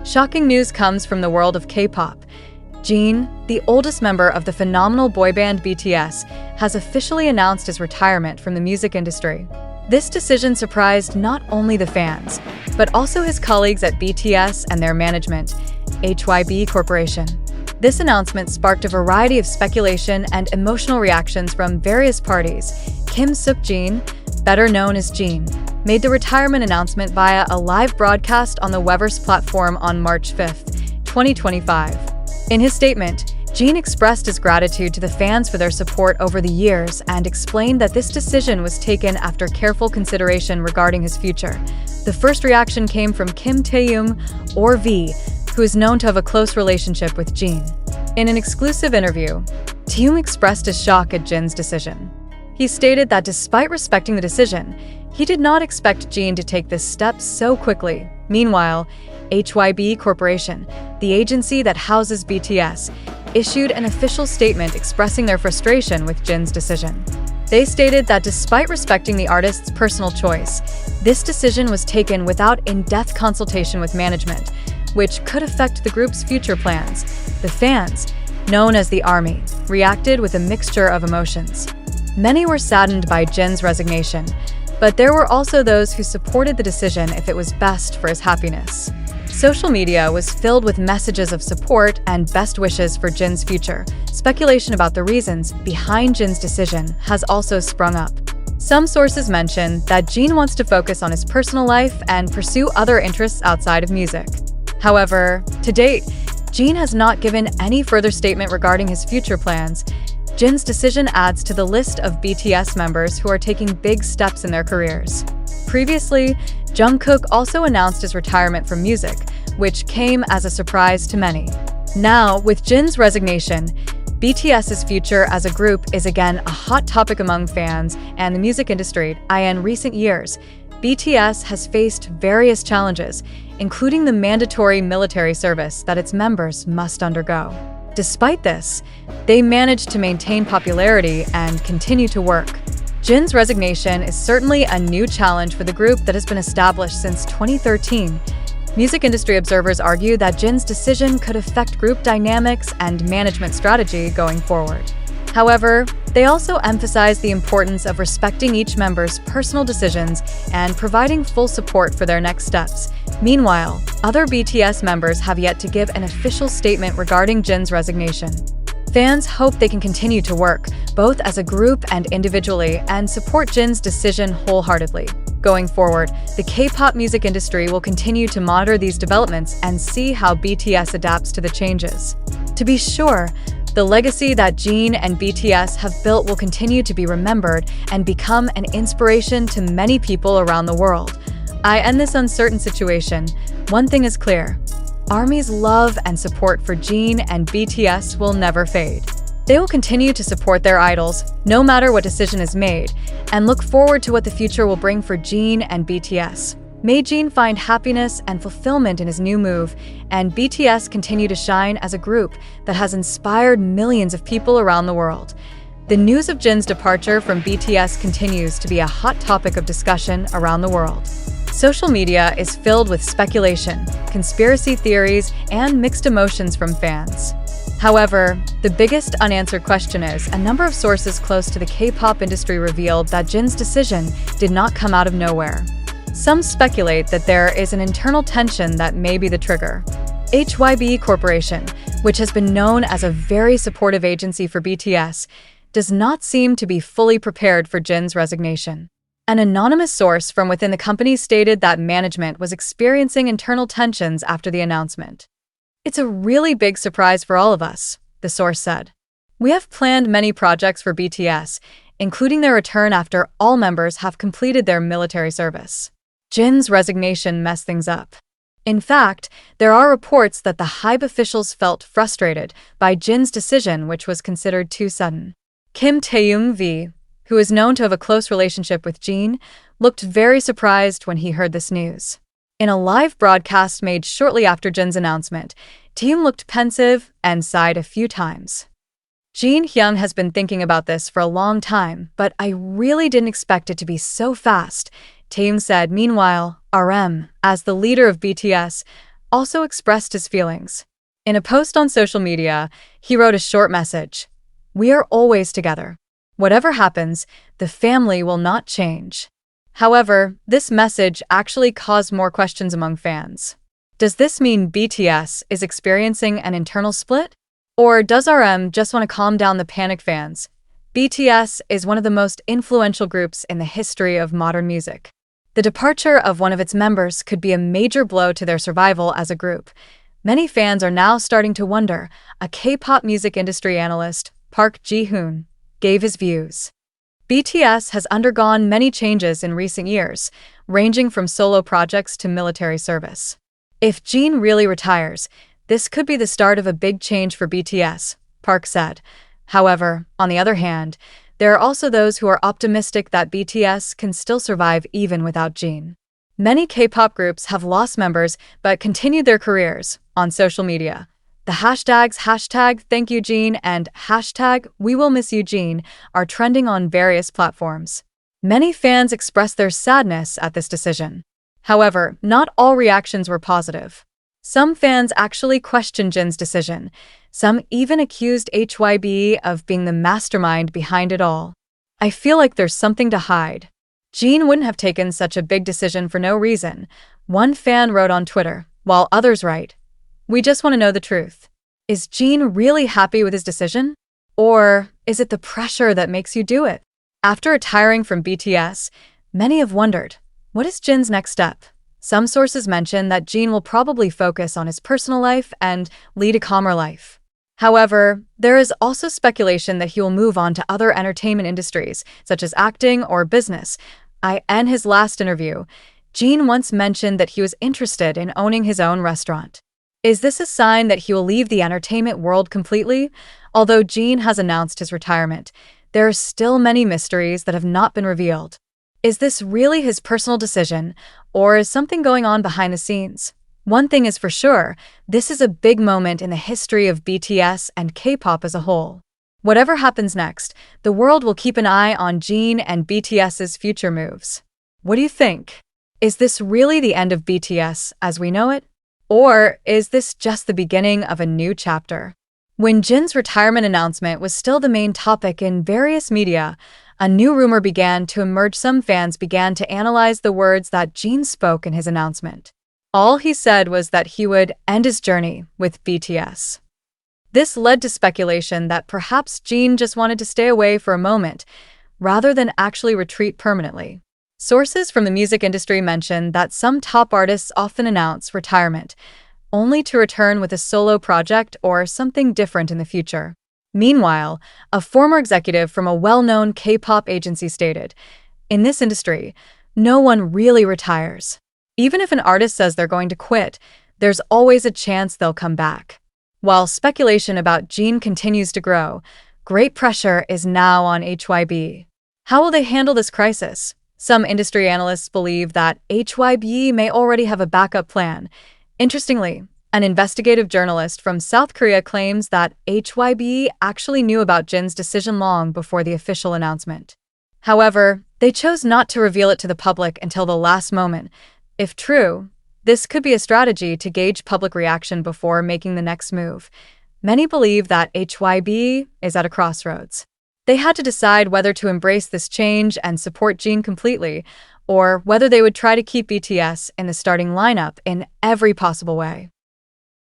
Shocking news comes from the world of K-pop. Jeon, the oldest member of the phenomenal boy band BTS, has officially announced his retirement from the music industry. This decision surprised not only the fans, but also his colleagues at BTS and their management, Hybe Corporation. This announcement sparked a variety of speculation and emotional reactions from various parties. Kim Seok-jin, better known as Jeon, made the retirement announcement via a live broadcast on the weverse platform on March 5, 2025. In his statement, Jeon expressed his gratitude to the fans for their support over the years and explained that this decision was taken after careful consideration regarding his future. The first reaction came from Kim Taehyung, or V, who is known to have a close relationship with Jeon. In an exclusive interview, Taehyung expressed his shock at Jeon's decision. He stated that despite respecting the decision, he did not expect Jeon to take this step so quickly. Meanwhile, Hybe Corporation, the agency that houses BTS, issued an official statement expressing their frustration with Jeon's decision. They stated that despite respecting the artist's personal choice, this decision was taken without in-depth consultation with management, which could affect the group's future plans. The fans, known as the ARMY, reacted with a mixture of emotions. Many were saddened by Jeon's resignation, but there were also those who supported the decision if it was best for his happiness. Social media was filled with messages of support and best wishes for Jeon's future. Speculation about the reasons behind Jeon's decision has also sprung up. Some sources mention that Jeon wants to focus on his personal life and pursue other interests outside of music. However, to date, Jeon has not given any further statement regarding his future plans. Jeon's decision adds to the list of BTS members who are taking big steps in their careers. Previously, Jungkook also announced his retirement from music, which came as a surprise to many. Now, with Jeon's resignation, BTS's future as a group is again a hot topic among fans and the music industry. In recent years, BTS has faced various challenges, including the mandatory military service that its members must undergo. Despite this, they managed to maintain popularity and continue to work. Jeon's resignation is certainly a new challenge for the group that has been established since 2013. Music industry observers argue that Jeon's decision could affect group dynamics and management strategy going forward. However, they also emphasize the importance of respecting each member's personal decisions and providing full support for their next steps. Meanwhile, other BTS members have yet to give an official statement regarding Jeon's resignation. Fans hope they can continue to work, both as a group and individually, and support Jeon's decision wholeheartedly. Going forward, the K-pop music industry will continue to monitor these developments and see how BTS adapts to the changes. To be sure, the legacy that Jeon and BTS have built will continue to be remembered and become an inspiration to many people around the world. In this uncertain situation, one thing is clear: ARMY's love and support for Jeon and BTS will never fade. They will continue to support their idols, no matter what decision is made, and look forward to what the future will bring for Jeon and BTS. May Jeon find happiness and fulfillment in his new move, and BTS continue to shine as a group that has inspired millions of people around the world. The news of Jeon's departure from BTS continues to be a hot topic of discussion around the world. Social media is filled with speculation, conspiracy theories, and mixed emotions from fans. However, the biggest unanswered question is, a number of sources close to the K-pop industry revealed that Jeon's decision did not come out of nowhere. Some speculate that there is an internal tension that may be the trigger. Hybe Corporation, which has been known as a very supportive agency for BTS, does not seem to be fully prepared for Jeon's resignation. An anonymous source from within the company stated that management was experiencing internal tensions after the announcement. "It's a really big surprise for all of us," the source said. "We have planned many projects for BTS, including their return after all members have completed their military service." Jeon's resignation messed things up. In fact, there are reports that the Hybe officials felt frustrated by Jeon's decision, which was considered too sudden. Kim Taehyung V, who is known to have a close relationship with Jeon, looked very surprised when he heard this news. In a live broadcast made shortly after Jeon's announcement, Taehyung looked pensive and sighed a few times. "Taehyung has been thinking about this for a long time, but I really didn't expect it to be so fast," Taehyung said. Meanwhile, RM, as the leader of BTS, also expressed his feelings. In a post on social media, he wrote a short message: "We are always together. Whatever happens, the family will not change." However, this message actually caused more questions among fans. Does this mean BTS is experiencing an internal split? Or does RM just want to calm down the panicked fans? BTS is one of the most influential groups in the history of modern music. The departure of one of its members could be a major blow to their survival as a group. Many fans are now starting to wonder. A K-pop music industry analyst, Park Ji-hoon, gave his views. BTS has undergone many changes in recent years, ranging from solo projects to military service. If Jeon really retires, this could be the start of a big change for BTS, Park said. However, on the other hand, there are also those who are optimistic that BTS can still survive even without Jeon. Many K-pop groups have lost members but continued their careers. On social media, the hashtags #ThankYouJeon and #WeWillMissYouJeon are trending on various platforms. Many fans expressed their sadness at this decision. However, not all reactions were positive. Some fans actually questioned Jin's decision. Some even accused HYBE of being the mastermind behind it all. "I feel like there's something to hide. Jeon wouldn't have taken such a big decision for no reason," one fan wrote on Twitter, while others write, "We just want to know the truth. Is Jeon really happy with his decision? Or is it the pressure that makes you do it?" After retiring from BTS, many have wondered, what is Jin's next step? Some sources mention that Jeon will probably focus on his personal life and lead a calmer life. However, there is also speculation that he will move on to other entertainment industries, such as acting or business. In his last interview, Jeon once mentioned that he was interested in owning his own restaurant. Is this a sign that he will leave the entertainment world completely? Although Jeon has announced his retirement, there are still many mysteries that have not been revealed. Is this really his personal decision, or is something going on behind the scenes? One thing is for sure, this is a big moment in the history of BTS and K-pop as a whole. Whatever happens next, the world will keep an eye on Jeon and BTS's future moves. What do you think? Is this really the end of BTS as we know it? Or is this just the beginning of a new chapter? When Jin's retirement announcement was still the main topic in various media, a new rumor began to emerge. Some fans began to analyze the words that Jeon spoke in his announcement. All he said was that he would end his journey with BTS. This led to speculation that perhaps Jeon just wanted to stay away for a moment, rather than actually retreat permanently. Sources from the music industry mention that some top artists often announce retirement, only to return with a solo project or something different in the future. Meanwhile, a former executive from a well-known K-pop agency stated, "In this industry, no one really retires. Even if an artist says they're going to quit, there's always a chance they'll come back." While speculation about Jeon continues to grow, great pressure is now on HYBE. How will they handle this crisis? Some industry analysts believe that HYBE may already have a backup plan. Interestingly, an investigative journalist from South Korea claims that HYBE actually knew about Jin's decision long before the official announcement. However, they chose not to reveal it to the public until the last moment. If true, this could be a strategy to gauge public reaction before making the next move. Many believe that HYBE is at a crossroads. They had to decide whether to embrace this change and support Jeon completely, or whether they would try to keep BTS in the starting lineup in every possible way.